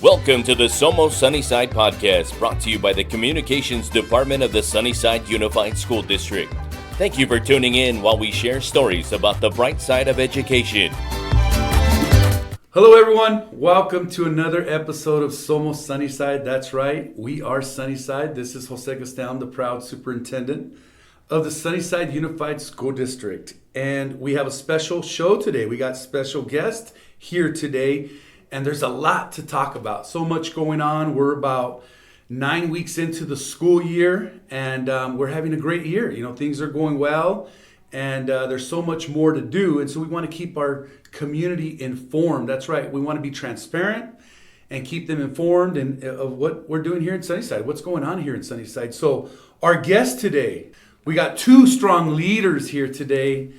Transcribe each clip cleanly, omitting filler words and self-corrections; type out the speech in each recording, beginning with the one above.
Welcome to the Somos Sunnyside podcast, brought to you by the Communications Department of the Sunnyside Unified School District. Thank you for tuning in while we share stories about the bright side of education. Hello everyone, welcome to another episode of Somos Sunnyside. That's right, we are Sunnyside. This is Jose Gastelum, the proud superintendent of the Sunnyside Unified School District. And we have a special show today. We got special guests here today. And there's a lot to talk about. So much going on. We're about 9 weeks into the school year, and we're having a great year. You know, things are going well, and there's so much more to do. And so we want to keep our community informed. That's right. We want to be transparent and keep them informed of what we're doing here in Sunnyside, what's going on here in Sunnyside. So our guest today, we got two strong leaders here today,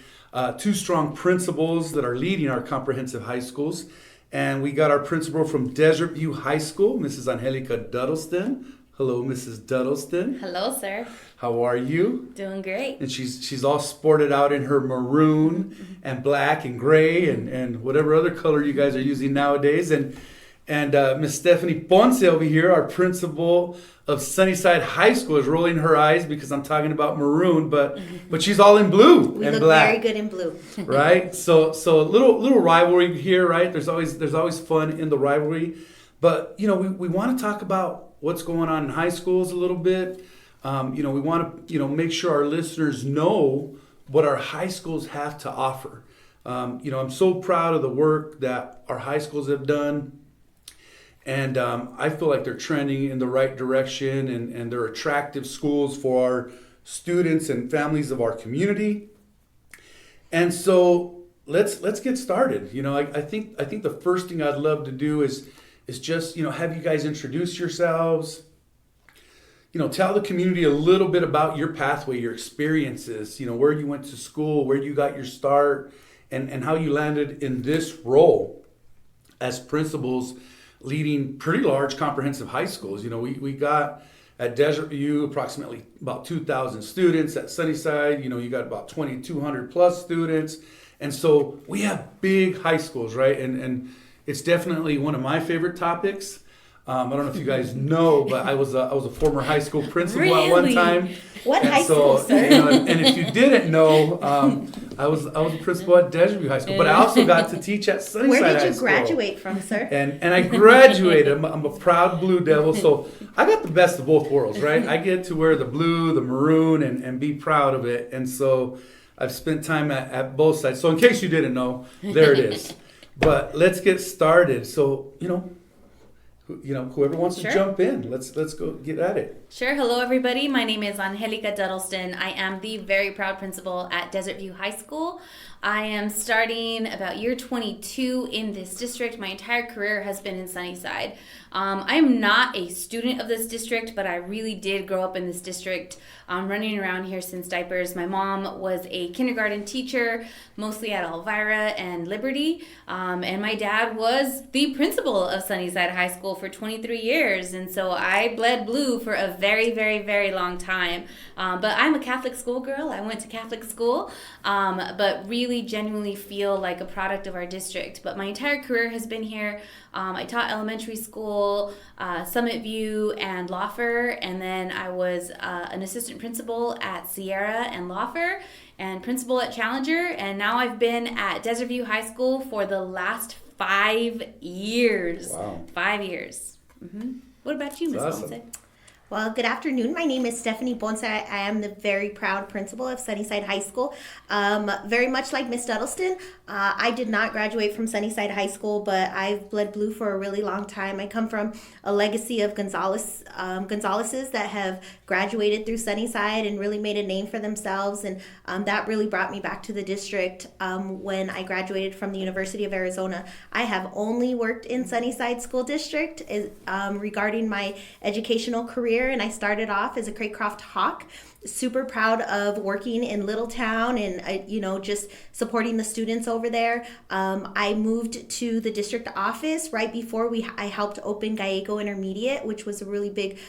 two strong principals that are leading our comprehensive high schools. And we got our principal from Desert View High School, Mrs. Angelica Duddleston. Hello, Mrs. Duddleston. Hello, sir. How are you? Doing great. And she's all sported out in her maroon and black and gray and whatever other color you guys are using nowadays. And Miss Stephanie Ponce over here, our principal of Sunnyside High School, is rolling her eyes because I'm talking about maroon, but she's all in blue we and look black. Very good in blue. Right? So a little rivalry here, right? There's always fun in the rivalry. But, you know, we want to talk about what's going on in high schools a little bit. We want to, make sure our listeners know what our high schools have to offer. I'm so proud of the work that our high schools have done. And I feel like they're trending in the right direction, and they're attractive schools for our students and families of our community. And so let's get started. I think the first thing I'd love to do is just have you guys introduce yourselves. Tell the community a little bit about your pathway, your experiences. Where you went to school, where you got your start, and how you landed in this role as principals, leading pretty large comprehensive high schools. We got at Desert View approximately about 2,000 students. At Sunnyside, you got about 2,200 plus students. And so we have big high schools, right? And it's definitely one of my favorite topics. I don't know if you guys know, but I was a former high school principal at one time. What high school, sir? And if you didn't know, I was a principal at Desert View High School, but I also got to teach at Sunnyside High School. Where did you graduate from, sir? And I graduated. I'm a proud Blue Devil, so I got the best of both worlds, right? I get to wear the blue, the maroon, and be proud of it. And so I've spent time at both sides. So in case you didn't know, there it is. But let's get started. So, whoever wants to jump in, let's go get at it. Sure. Hello, everybody. My name is Angelica Duddleston. I am the very proud principal at Desert View High School. I am starting about year 22 in this district. My entire career has been in Sunnyside. I'm not a student of this district, but I really did grow up in this district, running around here since diapers. My mom was a kindergarten teacher, mostly at Elvira and Liberty, and my dad was the principal of Sunnyside High School for 23 years, and so I bled blue for a very, very, very long time. But I'm a Catholic schoolgirl. I went to Catholic school, but really genuinely feel like a product of our district. But my entire career has been here. I taught elementary school, Summit View, and Lawfer, and then I was an assistant principal at Sierra and Lawfer, and principal at Challenger, and now I've been at Desert View High School for the last 5 years. Wow. 5 years. Mm-hmm. What about you, Ms. Awesome. Ponce? Well, good afternoon. My name is Stephanie Ponce. I am the very proud principal of Sunnyside High School. Very much like Miss Duddleston, I did not graduate from Sunnyside High School, but I've bled blue for a really long time. I come from a legacy of Gonzaleses that have graduated through Sunnyside and really made a name for themselves, and that really brought me back to the district when I graduated from the University of Arizona. I have only worked in Sunnyside School District regarding my educational career. career, and I started off as a Craycroft Hawk. Super proud of working in Littletown and just supporting the students over there. I moved to the district office right before I helped open Gallego Intermediate, which was a really big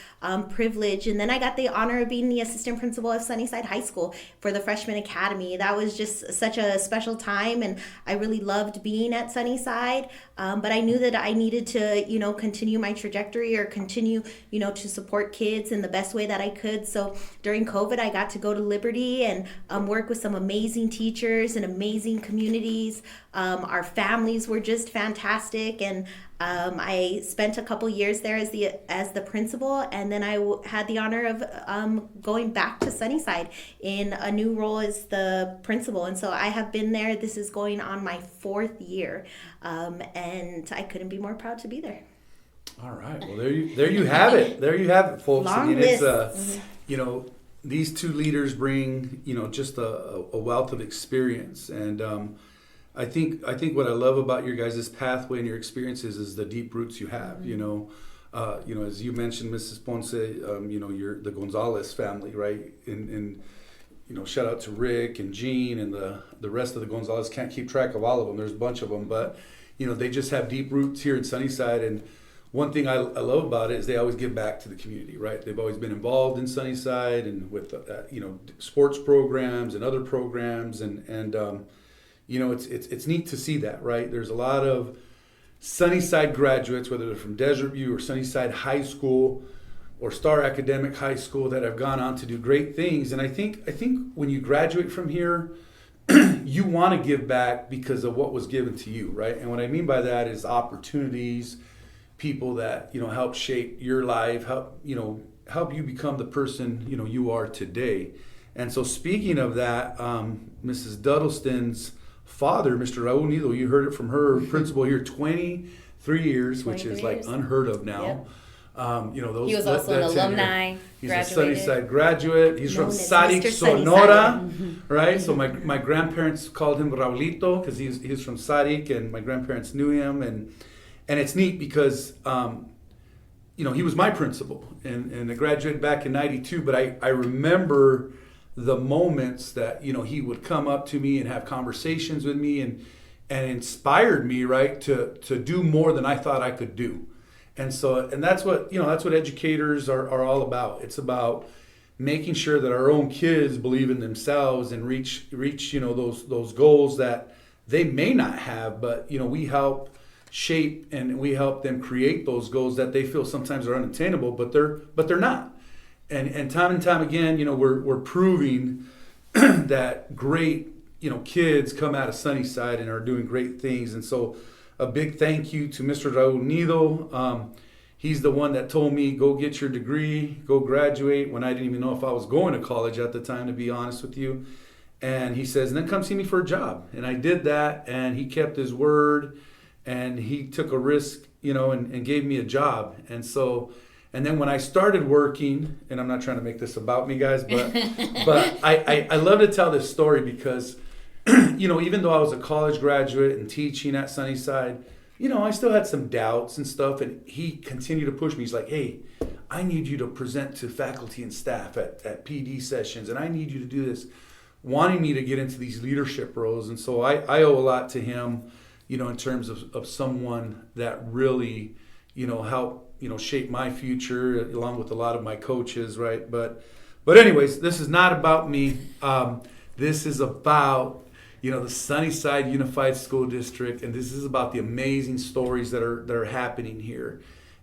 privilege. And then I got the honor of being the assistant principal of Sunnyside High School for the freshman academy. That was just such a special time, and I really loved being at Sunnyside. But I knew that I needed to, continue my trajectory or continue, to support kids in the best way that I could. So during COVID, I got to go to Liberty and work with some amazing teachers and amazing communities. Our families were just fantastic, and I spent a couple years there as the principal, and then I had the honor of going back to Sunnyside in a new role as the principal. And so I have been there. This is going on my 4th year, and I couldn't be more proud to be there. All right. Well, there you have it. There you have it, folks. Long It's these two leaders bring just a wealth of experience, and I think what I love about your guys' pathway and your experiences is the deep roots you have. As you mentioned, Mrs. Ponce, you're the Gonzalez family, right? And shout out to Rick and Jean and the rest of the Gonzalez. Can't keep track of all of them. There's a bunch of them, but they just have deep roots here in Sunnyside. And one thing I love about it is they always give back to the community, right? They've always been involved in Sunnyside and with sports programs and other programs, and it's neat to see that, right? There's a lot of Sunnyside graduates, whether they're from Desert View or Sunnyside High School or Star Academic High School, that have gone on to do great things. And I think when you graduate from here, you want to give back because of what was given to you, right? And what I mean by that is opportunities, people that help shape your life, help you become the person you are today. And so speaking of that, Mrs. Duddleston's father, Mr. Raul Nido, you heard it from her principal here, 23 years, which is like unheard of now. Yep. He was also an alumni. He's graduated. a Sunnyside graduate. He's from Known as Sadik, Mr. Sonora, right? So my grandparents called him Raulito because he's from Sadik, and my grandparents knew him, and it's neat because he was my principal, and I graduated back in '92. But I remember the moments that he would come up to me and have conversations with me and inspired me, right, to do more than I thought I could do. And that's what educators are all about. It's about making sure that our own kids believe in themselves and reach those goals that they may not have, but we help shape and we help them create those goals that they feel sometimes are unattainable, but they're not. And time again, we're proving that great kids come out of Sunnyside and are doing great things. And so a big thank you to Mr. Raul Nido. He's the one that told me, go get your degree, go graduate, when I didn't even know if I was going to college at the time, to be honest with you. And he says, and then come see me for a job. And I did that, and he kept his word, and he took a risk, and gave me a job. And then when I started working, and I'm not trying to make this about me, guys, but I love to tell this story because, even though I was a college graduate and teaching at Sunnyside, I still had some doubts and stuff, and he continued to push me. He's like, hey, I need you to present to faculty and staff at PD sessions, and I need you to do this, wanting me to get into these leadership roles. And so I owe a lot to him, in terms of someone that really, helped, shape my future, along with a lot of my coaches, right? But anyways, this is not about me. This is about the Sunnyside Unified School District, and this is about the amazing stories that are happening here.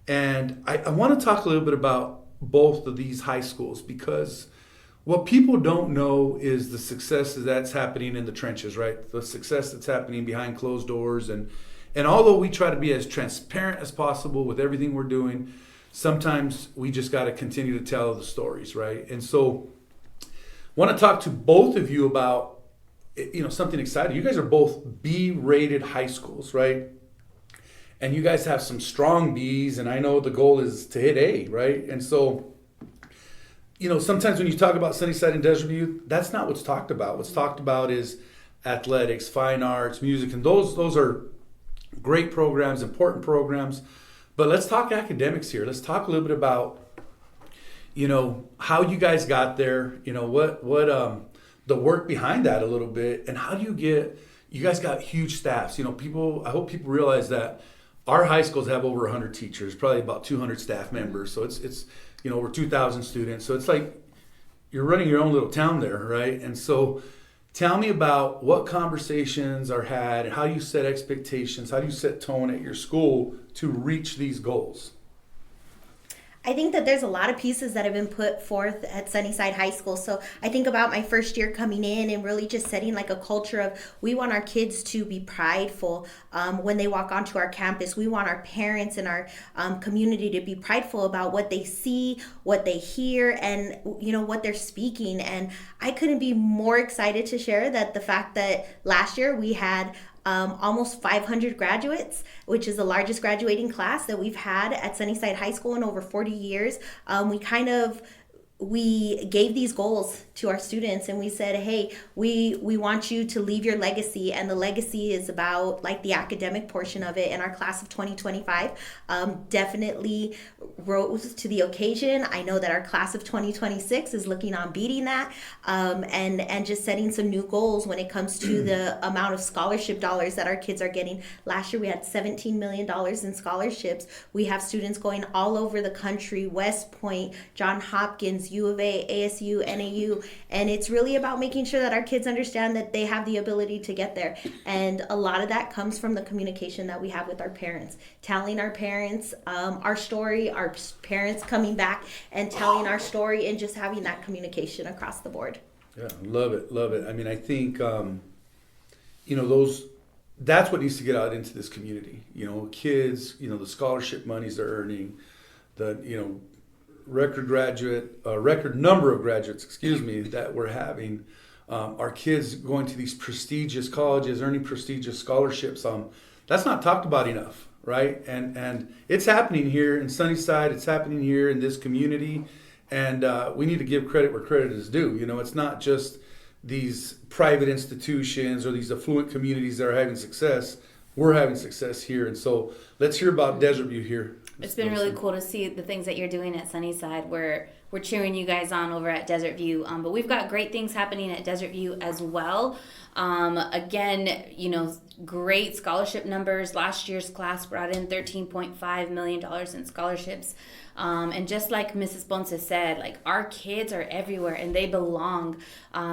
And I want to talk a little bit about both of these high schools, because what people don't know is the success that's happening in the trenches, right? The success that's happening behind closed doors. And although we try to be as transparent as possible with everything we're doing, sometimes we just got to continue to tell the stories, right? And so I want to talk to both of you about something exciting. You guys are both B-rated high schools, right? And you guys have some strong Bs, and I know the goal is to hit A, right? And so, sometimes when you talk about Sunnyside and Desert View, that's not what's talked about. What's talked about is athletics, fine arts, music, and those are great programs, important programs. But let's talk academics here. Let's talk a little bit about, how you guys got there, what the work behind that a little bit, and how do you guys got huge staffs, I hope people realize that our high schools have over 100 teachers, probably about 200 staff members. So it's over 2,000 students. So it's like you're running your own little town there, right? And so tell me about what conversations are had and how you set expectations, how do you set tone at your school to reach these goals? I think that there's a lot of pieces that have been put forth at Sunnyside High School. So I think about my first year coming in and really just setting like a culture of we want our kids to be prideful when they walk onto our campus. We want our parents and our community to be prideful about what they see, what they hear, and what they're speaking. And I couldn't be more excited to share that the fact that last year we had almost 500 graduates, which is the largest graduating class that we've had at Sunnyside High School in over 40 years. We gave these goals to our students and we said, hey, we want you to leave your legacy, and the legacy is about like the academic portion of it. And our class of 2025 definitely rose to the occasion. I know that our class of 2026 is looking on beating that, and just setting some new goals when it comes to the amount of scholarship dollars that our kids are getting. Last year we had $17 million in scholarships. We have students going all over the country, West Point, Johns Hopkins, U of A, ASU, NAU, and it's really about making sure that our kids understand that they have the ability to get there. And a lot of that comes from the communication that we have with our parents, telling our parents our story, our parents coming back and telling our story, and just having that communication across the board. Yeah, love it. I mean, I think that's what needs to get out into this community. Kids, the scholarship monies they're earning, the record number of graduates, that we're having, our kids going to these prestigious colleges, earning prestigious scholarships. That's not talked about enough, right? And it's happening here in Sunnyside. It's happening here in this community, and we need to give credit where credit is due. It's not just these private institutions or these affluent communities that are having success. We're having success here, and so let's hear about Desert View here. It's been really cool to see the things that you're doing at Sunnyside. We're cheering you guys on over at Desert View, but we've got great things happening at Desert View as well. Again, great scholarship numbers. Last year's class brought in $13.5 million in scholarships. And just like Mrs. Ponce said, like our kids are everywhere and they belong.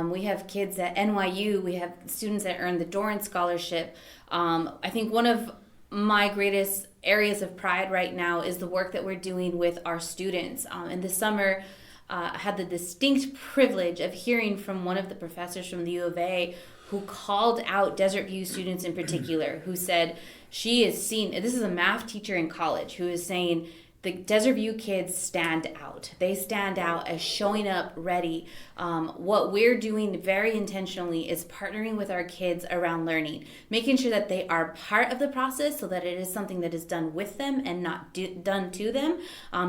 We have kids at NYU. We have students that earn the Doran Scholarship. I think one of my greatest areas of pride right now is the work that we're doing with our students. In the summer, I had the distinct privilege of hearing from one of the professors from the U of A who called out Desert View students in particular, who said she is seen, this is a math teacher in college, who is saying the Desert View kids stand out. They stand out as showing up ready. What we're doing very intentionally is partnering with our kids around learning, making sure that they are part of the process so that it is something that is done with them and not done to them.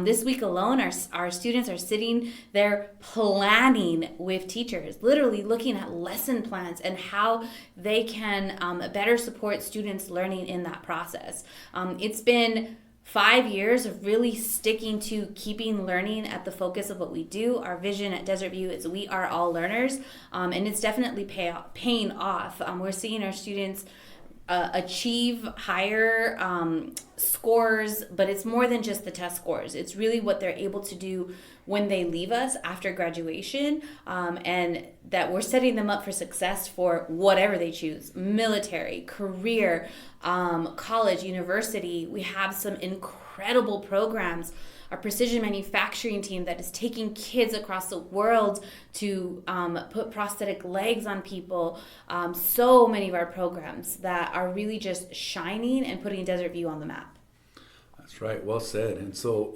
This week alone, our students are sitting there planning with teachers, literally looking at lesson plans and how they can better support students learning in that process. It's been 5 years of really sticking to keeping learning at the focus of what we do. Our vision at Desert View is we are all learners, and it's definitely paying off. We're seeing our students achieve higher scores, but it's more than just the test scores. It's really what they're able to do when they leave us after graduation, and that we're setting them up for success for whatever they choose, military, career, college, university. We have some incredible programs. Our precision manufacturing team that is taking kids across the world to put prosthetic legs on people. So many of our programs that are really just shining and putting Desert View on the map. That's right. Well said. And so,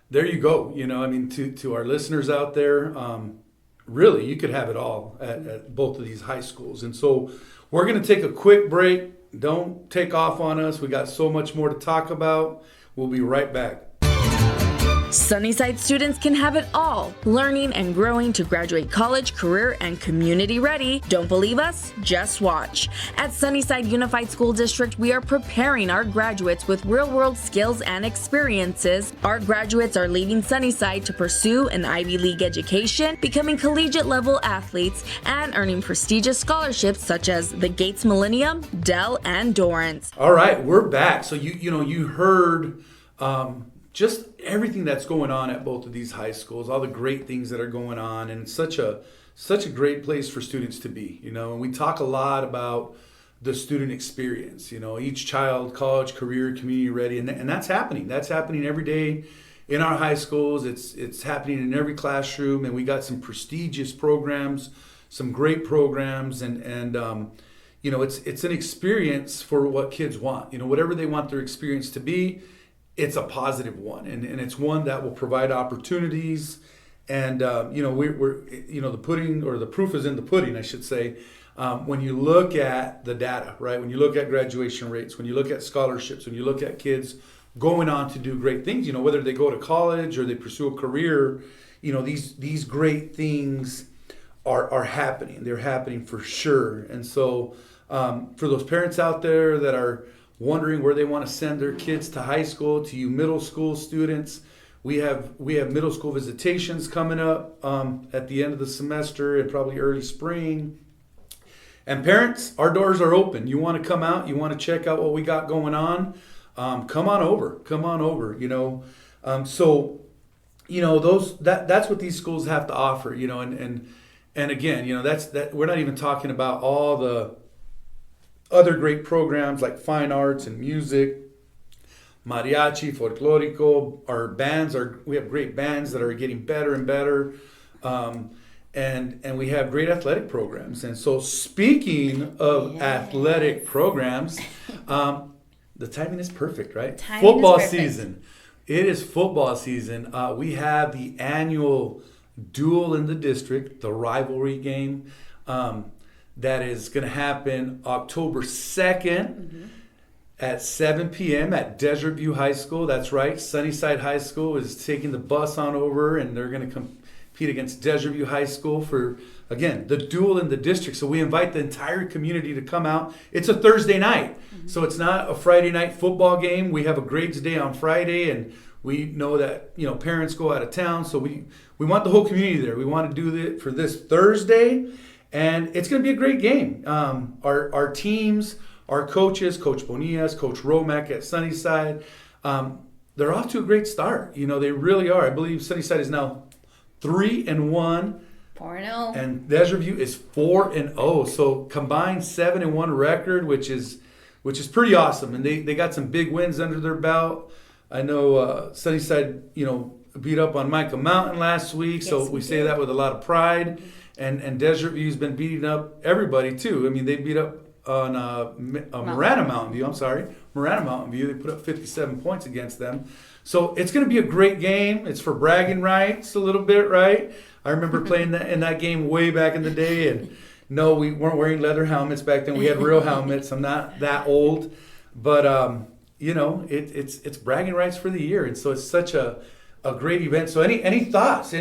there you go. To our listeners out there, really, you could have it all at both of these high schools. And so we're going to take a quick break. Don't take off on us. We got so much more to talk about. We'll be right back. Sunnyside students can have it all, learning and growing to graduate college, career, and community ready. Don't believe us? Just watch. At Sunnyside Unified School District, we are preparing our graduates with real-world skills and experiences. Our graduates are leaving Sunnyside to pursue an Ivy League education, becoming collegiate-level athletes, and earning prestigious scholarships such as the Gates Millennium, Dell, and Dorrance. All right, we're back. So you heard just everything that's going on at both of these high schools, all the great things that are going on, and such a great place for students to be. And we talk a lot about the student experience. Each child, college, career, community ready, and that's happening. That's happening every day in our high schools. It's happening in every classroom, and we got some prestigious programs, some great programs, and it's an experience for what kids want. Whatever they want their experience to be, it's a positive one, and it's one that will provide opportunities. And we're the pudding, or the proof is in the pudding, I should say. When you look at the data, right? When you look at graduation rates, when you look at scholarships, when you look at kids going on to do great things, whether they go to college or they pursue a career, these great things are happening. They're happening for sure. And so for those parents out there that are wondering where they want to send their kids to high school, to you middle school students, we have middle school visitations coming up at the end of the semester and probably early spring. And parents, our doors are open. You want to come out, you want to check out what we got going on, come on over. That's what these schools have to offer, and again, that we're not even talking about all the other great programs like fine arts and music, mariachi, folklorico. Our bands we have great bands that are getting better and better, and we have great athletic programs. And so, speaking of athletic programs, the timing is perfect, right? Football season. It is football season. We have the annual Duel in the district, the rivalry game. That is going to happen October 2nd at 7 p.m. at Desert View High School. That's right. Sunnyside High School is taking the bus on over, and they're going to compete against Desert View High School for, again, the Duel in the district. So we invite the entire community to come out. It's a Thursday night, so it's not a Friday night football game. We have a grades day on Friday, and we know that parents go out of town, so we want the whole community there. We want to do it for this Thursday. And it's going to be a great game. Our teams, our coaches, Coach Bonillas, Coach Romack at Sunnyside, they're off to a great start. They really are. I believe Sunnyside is now 3-1. 4-0. And Desert View is 4-0. So combined 7-1 record, which is pretty awesome. And they got some big wins under their belt. I know Sunnyside, beat up on Micah Mountain last week. Yes, so we say that with a lot of pride. And Desert View's been beating up everybody too. I mean, they beat up on Marana Mountain View. Marana Mountain View. They put up 57 points against them. So it's going to be a great game. It's for bragging rights a little bit, right? I remember playing in that game way back in the day, and no, we weren't wearing leather helmets back then. We had real helmets. I'm not that old, but it's bragging rights for the year, and so it's such a great event. So any thoughts?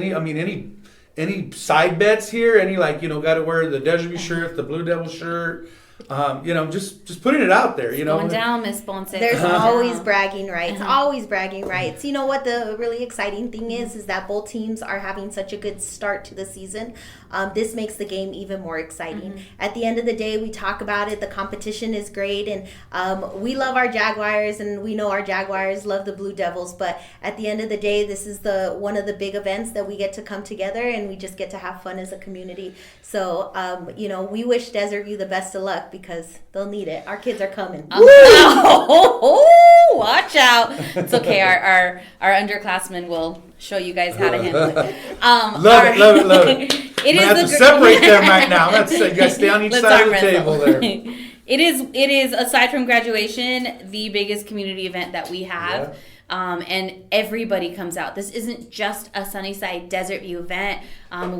Any side bets here? Got to wear the Desert View shirt, the Blue Devil shirt? Just putting it out there. Going down, Miss Ponce. There's always bragging rights. Always bragging rights. You know what the really exciting thing is that both teams are having such a good start to the season. This makes the game even more exciting. At the end of the day, we talk about it. The competition is great, and we love our Jaguars, and we know our Jaguars love the Blue Devils. But at the end of the day, this is one of the big events that we get to come together, and we just get to have fun as a community. So, we wish Desert View the best of luck because they'll need it. Our kids are coming. Watch out! It's okay. Our underclassmen will show you guys how to handle it. Love it. I have to separate them right now. You guys stay on each side of the table there. It is aside from graduation, the biggest community event that we have. Yeah. And everybody comes out. This isn't just a Sunnyside Desert View event.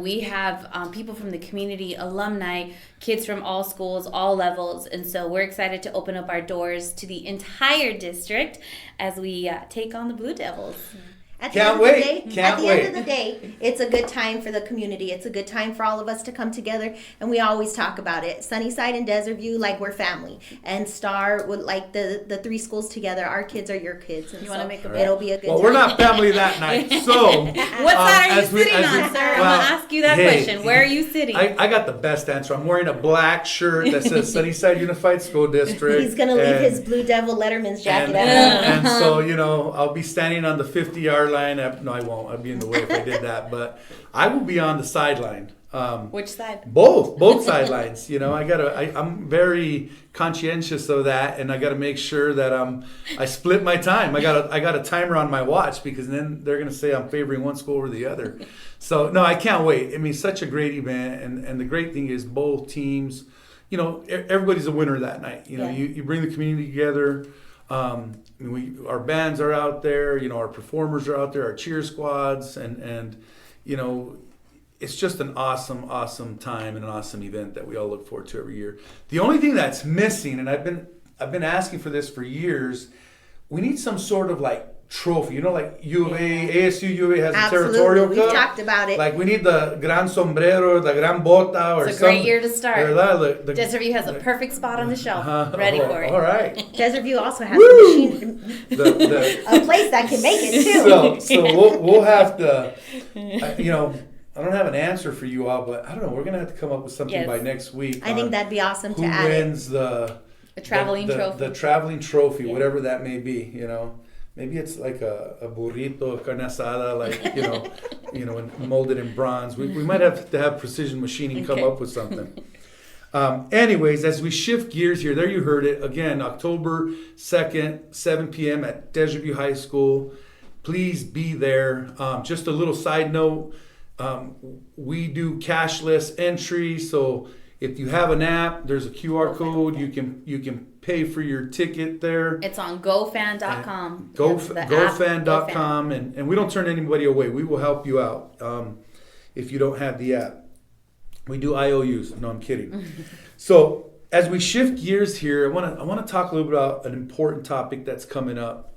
We have people from the community, alumni, kids from all schools, all levels. And so we're excited to open up our doors to the entire district as we take on the Blue Devils. At the Can't end wait. Of the day, Can't at the wait. end of the day, it's a good time for the community. It's a good time for all of us to come together, and we always talk about it. Sunnyside and Desert View, like we're family, and Star would like the three schools together. Our kids are your kids, and You wanna make a bet? it'll be a good. Well, time. we're not family that night, so What side are you sitting on, sir? I'm well, gonna ask you that hey, question. Where are you sitting? I got the best answer. I'm wearing a black shirt that says Sunnyside Unified School District. He's gonna leave and- his Blue Devil Letterman's jacket and, at home. and so, I'll be standing on the 50-yard line. No, I won't. I'd be in the way if I did that. But I will be on the sideline. Which side? Both sidelines. I'm very conscientious of that, and I gotta make sure that I split my time. I got a timer on my watch, because then they're gonna say I'm favoring one school over the other. So no, I can't wait. I mean, such a great event, and the great thing is both teams. Everybody's a winner that night. Yeah. You bring the community together. Our bands are out there. Our performers are out there. Our cheer squads, and it's just an awesome time and an awesome event that we all look forward to every year. The only thing that's missing, and I've been asking for this for years, we need some sort of like trophy. Like U of A, ASU U of A has a territorial We've cup. talked about it. Like we need the Gran Sombrero, the Gran Bota, or It's a great year to start. The Desert View has a perfect spot on the shelf, ready for it. All right. Desert View also has Woo! a machine, a place that can make it too. So we'll have to, I don't have an answer for you all, but I don't know. We're gonna have to come up with something Yes. by next week. I think on that'd be awesome to who add it. wins the traveling trophy. The traveling trophy, Yeah. whatever that may be. Maybe it's like a burrito, carne asada, and molded in bronze. We might have to have precision machining come Okay. up with something. Anyways, as we shift gears here, there you heard it. Again, October 2nd, 7 p.m. at Desert View High School. Please be there. Just a little side note, we do cashless entry. So if you have an app, there's a QR code. You can pay for your ticket there. It's on gofan.com. GoFan.com, and we don't turn anybody away. We will help you out if you don't have the app. We do IOUs. No, I'm kidding. So as we shift gears here, I want to talk a little bit about an important topic that's coming up,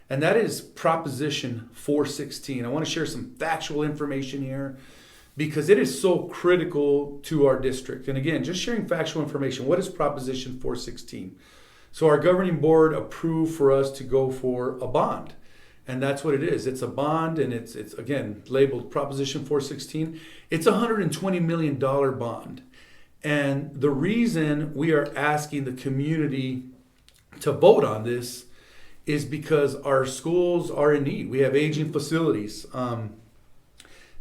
and that is Proposition 416. I want to share some factual information here, because it is so critical to our district. And again, just sharing factual information. What is Proposition 416? So our governing board approved for us to go for a bond. And that's what it is. It's a bond, and it's again labeled Proposition 416. It's a $120 million bond. And the reason we are asking the community to vote on this is because our schools are in need. We have aging facilities.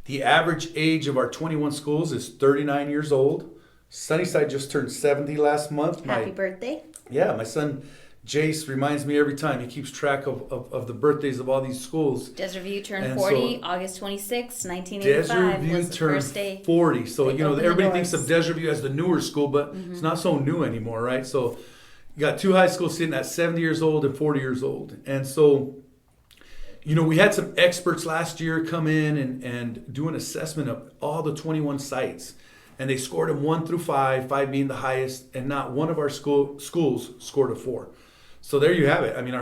The average age of our 21 schools is 39 years old. Sunnyside just turned 70 last month. Happy birthday. Yeah, my son Jace reminds me every time. He keeps track of the birthdays of all these schools. Desert View turned And 40, so- August 26, 1985 Desert View was the turned first day. 40. So, they opened the everybody thinks doors. of Desert View as the newer school, but it's not so new anymore, right? So you got two high schools sitting at 70 years old and 40 years old. And so, we had some experts last year come in and do an assessment of all the 21 sites. And they scored them 1 through 5, 5 being the highest, and not one of our schools scored a 4. So there you have it. I mean,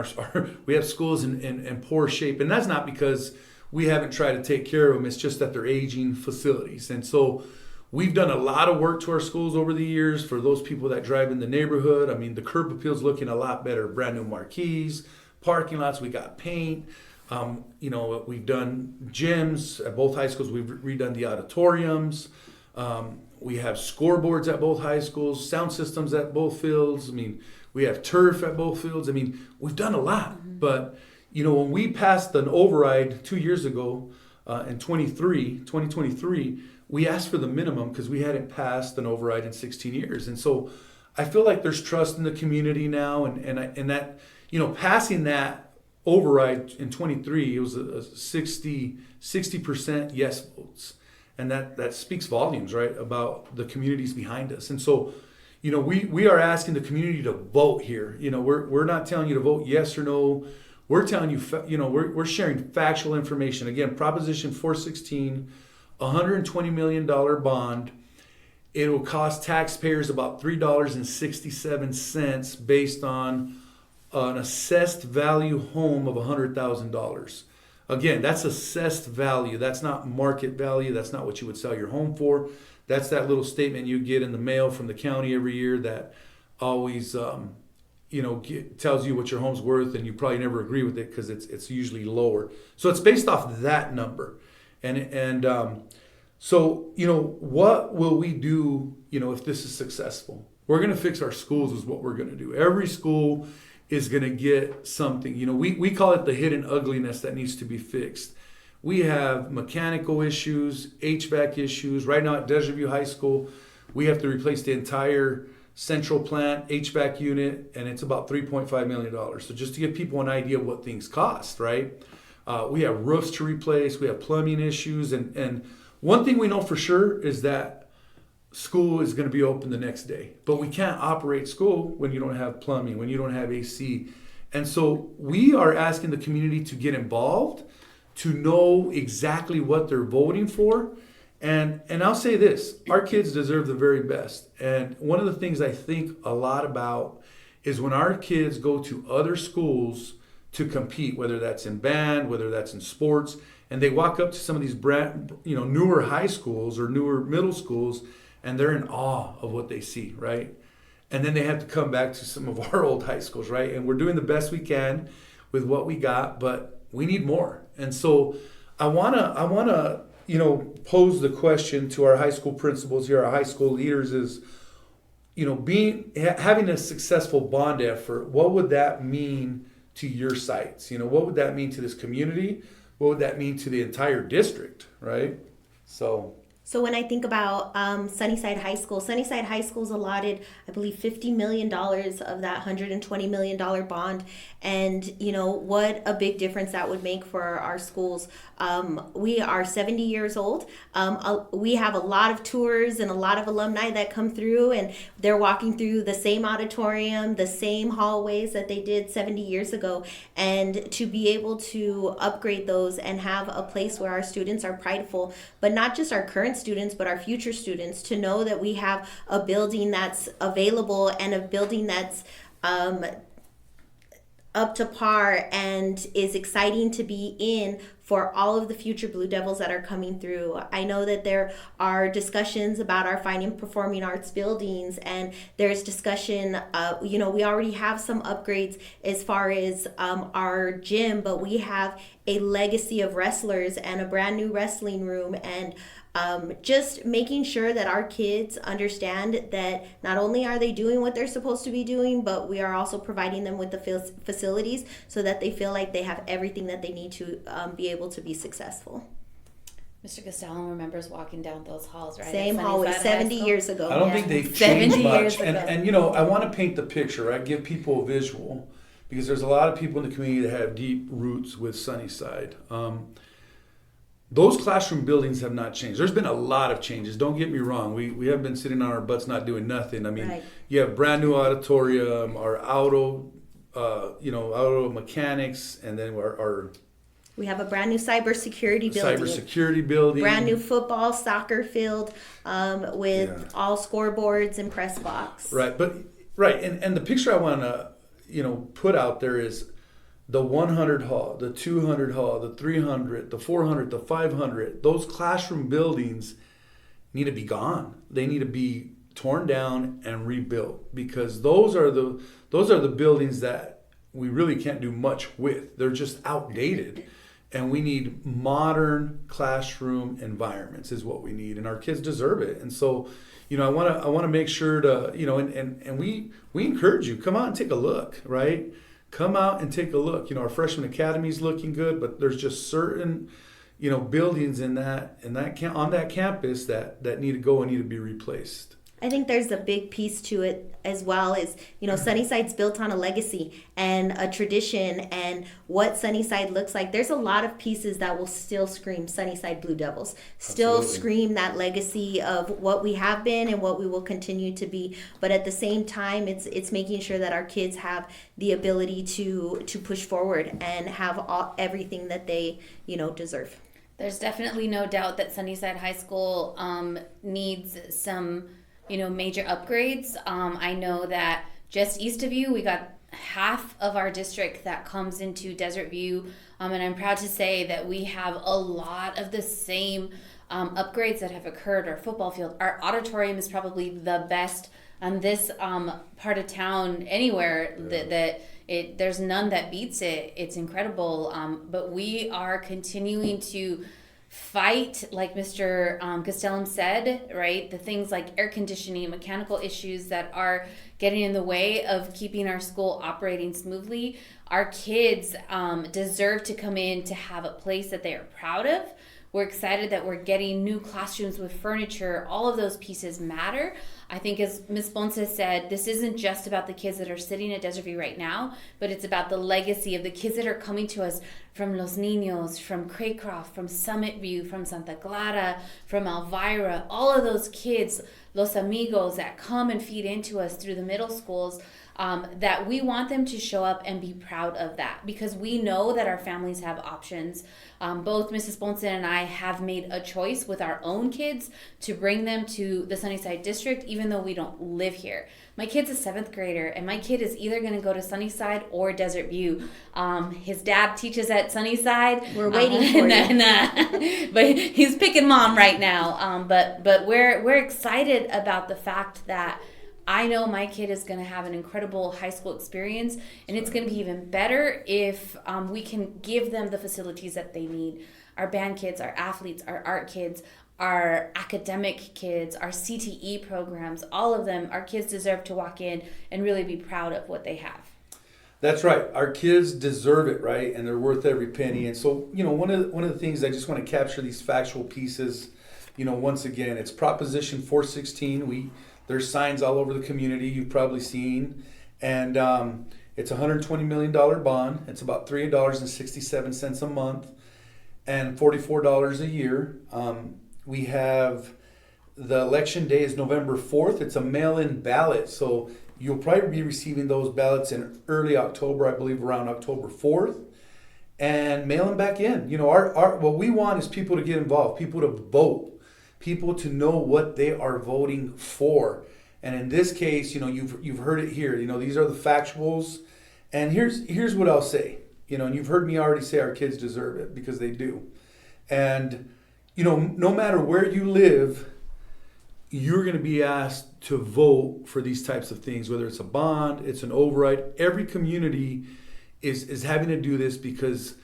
we have schools in poor shape, and that's not because we haven't tried to take care of them. It's just that they're aging facilities. And so we've done a lot of work to our schools over the years for those people that drive in the neighborhood. I mean, the curb appeal's looking a lot better. Brand new marquees, parking lots, we got paint. We've done gyms at both high schools. We've redone the auditoriums. We have scoreboards at both high schools, sound systems at both fields. I mean, we have turf at both fields. I mean, we've done a lot. Mm-hmm. But, when we passed an override 2 years ago in 2023, we asked for the minimum because we hadn't passed an override in 16 years. And so I feel like there's trust in the community now. And that, passing that override in 23, it was a 60% yes votes. And that speaks volumes, right, about the communities behind us. And so, we are asking the community to vote here. We're not telling you to vote yes or no. We're telling you, we're sharing factual information. Again, Proposition 416, $120 million bond. It will cost taxpayers about $3.67 based on an assessed value home of $100,000. Again, that's assessed value. That's not market value. That's not what you would sell your home for. That's that little statement you get in the mail from the county every year that always, tells you what your home's worth, and you probably never agree with it because it's usually lower. So it's based off that number, so what will we do? If this is successful, we're going to fix our schools. Is what we're going to do. Every school is going to get something. We call it the hidden ugliness that needs to be fixed. We have mechanical issues, HVAC issues. Right now at Desert View High School, we have to replace the entire central plant HVAC unit, and it's about $3.5 million. So just to give people an idea of what things cost, right? We have roofs to replace. We have plumbing issues. And one thing we know for sure is that school is going to be open the next day. But we can't operate school when you don't have plumbing, when you don't have AC. And so we are asking the community to get involved, to know exactly what they're voting for. And I'll say this, our kids deserve the very best. And one of the things I think a lot about is when our kids go to other schools to compete, whether that's in band, whether that's in sports, and they walk up to some of these newer high schools or newer middle schools, and they're in awe of what they see, right? And then they have to come back to some of our old high schools, right? And we're doing the best we can with what we got, but we need more. And so I wanna pose the question to our high school principals here, our high school leaders is, having a successful bond effort, what would that mean to your sites? What would that mean to this community? What would that mean to the entire district, right? So when I think about Sunnyside High School's allotted, I believe, $50 million of that $120 million bond. And, what a big difference that would make for our schools. We are 70 years old. We have a lot of tours and a lot of alumni that come through, and they're walking through the same auditorium, the same hallways that they did 70 years ago. And to be able to upgrade those and have a place where our students are prideful, but not just our current students, but our future students, to know that we have a building that's available and a building that's up to par and is exciting to be in for all of the future Blue Devils that are coming through. I know that there are discussions about our fine and performing arts buildings, and there's discussion, we already have some upgrades as far as our gym, but we have a legacy of wrestlers and a brand new wrestling room, and just making sure that our kids understand that not only are they doing what they're supposed to be doing, but we are also providing them with the facilities so that they feel like they have everything that they need to be able to be successful. Mr. Costello remembers walking down those halls, right? Same hallway, 70 years ago. I don't think they've changed much. And I want to paint the picture, right? Give people a visual, because there's a lot of people in the community that have deep roots with Sunnyside. Those classroom buildings have not changed. There's been a lot of changes. Don't get me wrong. We haven't been sitting on our butts not doing nothing. I mean, right. You have brand new auditorium, our auto mechanics, and then we have a brand new cybersecurity building. Brand new football, soccer field with all scoreboards and press box. Right, and the picture I want to put out there is the 100 hall, the 200 hall, the 300, the 400, the 500. Those classroom buildings need to be gone. They need to be torn down and rebuilt, because those are the buildings that we really can't do much with. They're just outdated. And we need modern classroom environments is what we need, and our kids deserve it. And so, I want to make sure to, and we encourage you, come out and take a look, right? Come out and take a look. Our freshman academy is looking good, but there's just certain, buildings on that campus that need to go and need to be replaced. I think there's a big piece to it as well is, Sunnyside's built on a legacy and a tradition and what Sunnyside looks like. There's a lot of pieces that will still scream Sunnyside Blue Devils, still Absolutely. Scream that legacy of what we have been and what we will continue to be. But at the same time, it's making sure that our kids have the ability to push forward and have everything that they, deserve. There's definitely no doubt that Sunnyside High School needs some major upgrades. I know that just east of you, we got half of our district that comes into Desert View, and I'm proud to say that we have a lot of the same upgrades that have occurred. Our football field, our auditorium is probably the best on this part of town anywhere. There's none that beats it. It's incredible. But we are continuing to fight, like Mr. Castellum said, right? The things like air conditioning, mechanical issues that are getting in the way of keeping our school operating smoothly. Our kids deserve to come in to have a place that they are proud of. We're excited that we're getting new classrooms with furniture. All of those pieces matter. I think, as Ms. Ponce said, this isn't just about the kids that are sitting at Desert View right now, but it's about the legacy of the kids that are coming to us from Los Niños, from Craycroft, from Summit View, from Santa Clara, from Elvira. All of those kids, Los Amigos, that come and feed into us through the middle schools, that we want them to show up and be proud of that, because we know that our families have options. Both Mrs. Ponce and I have made a choice with our own kids to bring them to the Sunnyside district, even though we don't live here. My kid's a 7th grader, and my kid is either going to go to Sunnyside or Desert View. His dad teaches at Sunnyside. We're waiting for you. But he's picking mom right now. But we're excited about the fact that I know my kid is going to have an incredible high school experience, and it's going to be even better if we can give them the facilities that they need. Our band kids, our athletes, our art kids, our academic kids, our CTE programs, all of them, our kids deserve to walk in and really be proud of what they have. That's right. Our kids deserve it, right? And they're worth every penny. And so, one of the things I just want to capture these factual pieces, once again, it's Proposition 416. There's signs all over the community you've probably seen. And it's a $120 million bond. It's about $3.67 a month and $44 a year. We have the election day is November 4th. It's a mail-in ballot. So you'll probably be receiving those ballots in early October, I believe around October 4th. And mail them back in. What we want is people to get involved, people to vote, people to know what they are voting for. And in this case, you've heard it here. These are the factuals. And here's what I'll say. And you've heard me already say our kids deserve it, because they do. And no matter where you live, you're going to be asked to vote for these types of things, whether it's a bond, it's an override. Every community is having to do this because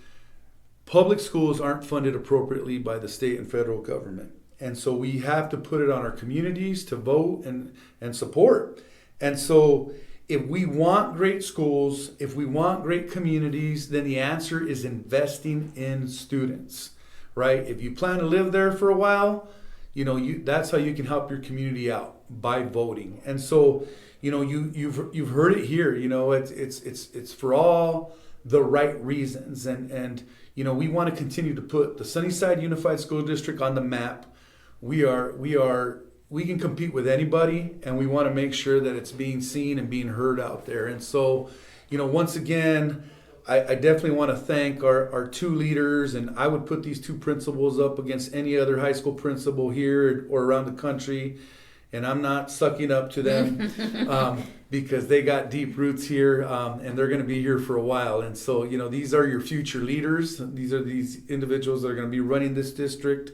public schools aren't funded appropriately by the state and federal government. And so we have to put it on our communities to vote and support. And so if we want great schools, if we want great communities, then the answer is investing in students, right? If you plan to live there for a while, that's how you can help your community out, by voting. And so, you've heard it here. It's for all the right reasons. And we want to continue to put the Sunnyside Unified School District on the map. We can compete with anybody, and we want to make sure that it's being seen and being heard out there. And so, once again, I definitely want to thank our 2 leaders, and I would put these 2 principals up against any other high school principal here or around the country. And I'm not sucking up to them because they got deep roots here, and they're going to be here for a while. And so, these are your future leaders. These are these individuals that are going to be running this district,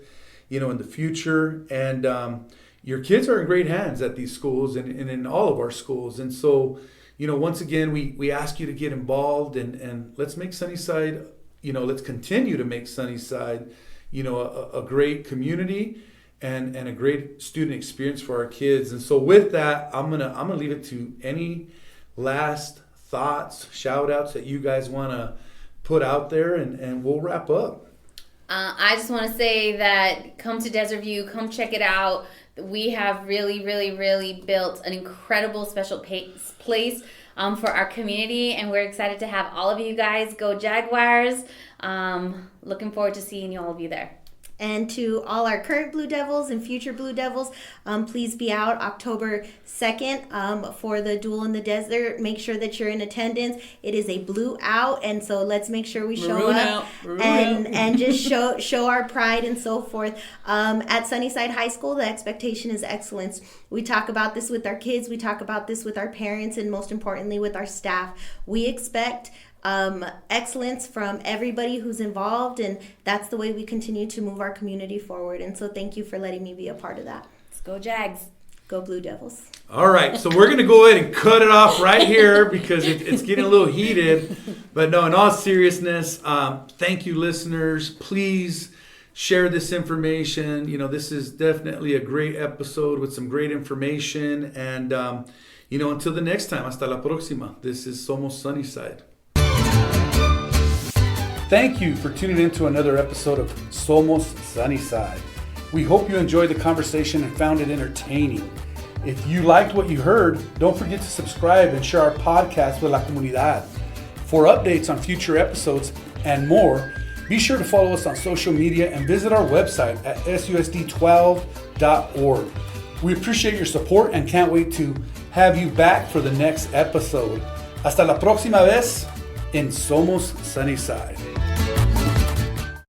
in the future. And your kids are in great hands at these schools and in all of our schools. And so, once again, we ask you to get involved and let's make Sunnyside, let's continue to make Sunnyside, a great community and a great student experience for our kids. And so with that, I'm gonna leave it to any last thoughts, shout outs that you guys want to put out there, and we'll wrap up. I just want to say that come to Desert View, come check it out. We have really, really, really built an incredible special place for our community, and we're excited to have all of you guys. Go Jaguars. Looking forward to seeing all of you there. And to all our current Blue Devils and future Blue Devils, please be out October 2nd for the Duel in the Desert. Make sure that you're in attendance. It is a blue out, and so let's make sure we show up and just show our pride and so forth. At Sunnyside High School, the expectation is excellence. We talk about this with our kids. We talk about this with our parents, and most importantly with our staff. We expect excellence from everybody who's involved, and that's the way we continue to move our community forward. And so thank you for letting me be a part of that. Let's go Jags. Go Blue Devils. All right, so we're going to go ahead and cut it off right here because it's getting a little heated. But no, in all seriousness, thank you, listeners. Please share this information. This is definitely a great episode with some great information. And, until the next time, hasta la próxima. This is Somos Sunnyside. Thank you for tuning in to another episode of Somos Sunnyside. We hope you enjoyed the conversation and found it entertaining. If you liked what you heard, don't forget to subscribe and share our podcast with la comunidad. For updates on future episodes and more, be sure to follow us on social media and visit our website at susd12.org. We appreciate your support and can't wait to have you back for the next episode. Hasta la próxima vez en Somos Sunnyside.